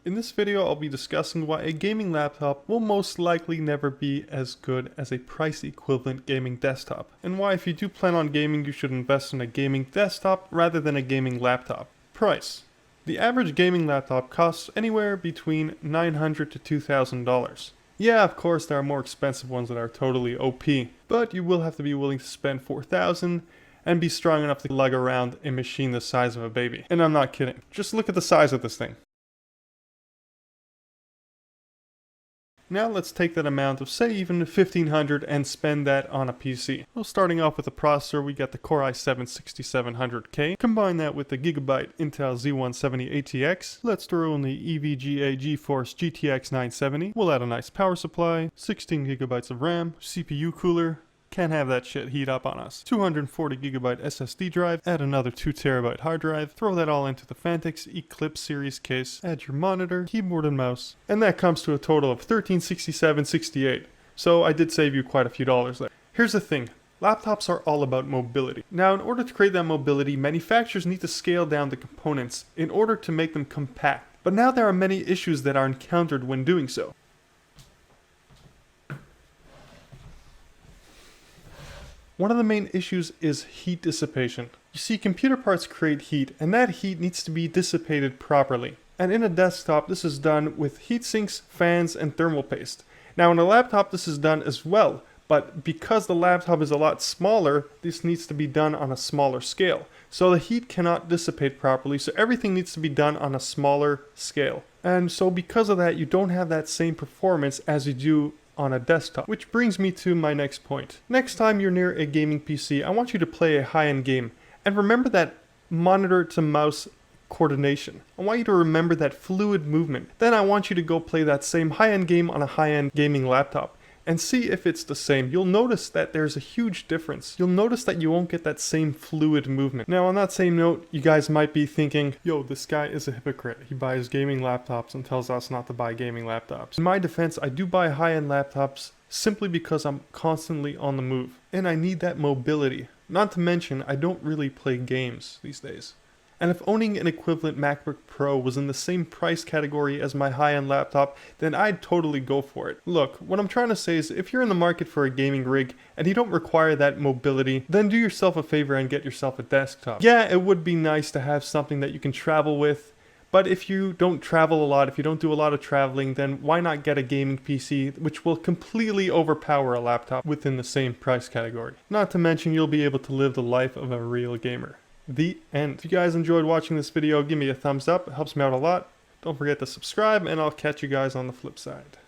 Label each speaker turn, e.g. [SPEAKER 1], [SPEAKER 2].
[SPEAKER 1] In this video, I'll be discussing why a gaming laptop will most likely never be as good as a price equivalent gaming desktop, and why if you do plan on gaming, you should invest in a gaming desktop rather than a gaming laptop. Price. The average gaming laptop costs anywhere between $900 to $2,000. Yeah, of course there are more expensive ones that are totally OP, but you will have to be willing to spend $4,000 and be strong enough to lug around a machine the size of a baby. And I'm not kidding. Just look at the size of this thing. Now let's take that amount of say even $1,500 and spend that on a PC. Well, starting off with the processor, we got the Core i7-6700K. Combine that with the Gigabyte Intel Z170 ATX. Let's throw in the EVGA GeForce GTX 970. We'll add a nice power supply, 16 gigabytes of RAM, CPU cooler. Can't have that shit heat up on us. 240 gigabyte SSD drive, add another 2 terabyte hard drive, throw that all into the Phanteks Eclipse series case, add your monitor, keyboard and mouse, and that comes to a total of $1,367.68. So I did save you quite a few dollars there. Here's the thing. Laptops are all about mobility. Now, in order to create that mobility, manufacturers need to scale down the components in order to make them compact. But now there are many issues that are encountered when doing so. One of the main issues is heat dissipation. You see, computer parts create heat, and that heat needs to be dissipated properly. And in a desktop, this is done with heat sinks, fans, and thermal paste. Now in a laptop, this is done as well, but because the laptop is a lot smaller, this needs to be done on a smaller scale. So the heat cannot dissipate properly, so everything needs to be done on a smaller scale. And so because of that, you don't have that same performance as you do on a desktop. Which brings me to my next point. Next time you're near a gaming PC, I want you to play a high-end game. And remember that monitor to mouse coordination. I want you to remember that fluid movement. Then I want you to go play that same high-end game on a high-end gaming laptop and see if it's the same. You'll notice that there's a huge difference. You'll notice that you won't get that same fluid movement. Now on that same note, you guys might be thinking, yo, this guy is a hypocrite. He buys gaming laptops and tells us not to buy gaming laptops. In my defense, I do buy high-end laptops simply because I'm constantly on the move. And I need that mobility. Not to mention, I don't really play games these days. And if owning an equivalent MacBook Pro was in the same price category as my high-end laptop, then I'd totally go for it. Look, what I'm trying to say is if you're in the market for a gaming rig and you don't require that mobility, then do yourself a favor and get yourself a desktop. Yeah, it would be nice to have something that you can travel with, but if you don't travel a lot, if you don't do a lot of traveling, then why not get a gaming PC which will completely overpower a laptop within the same price category? Not to mention you'll be able to live the life of a real gamer. The end. If you guys enjoyed watching this video, give me a thumbs up. It helps me out a lot. Don't forget to subscribe, and I'll catch you guys on the flip side.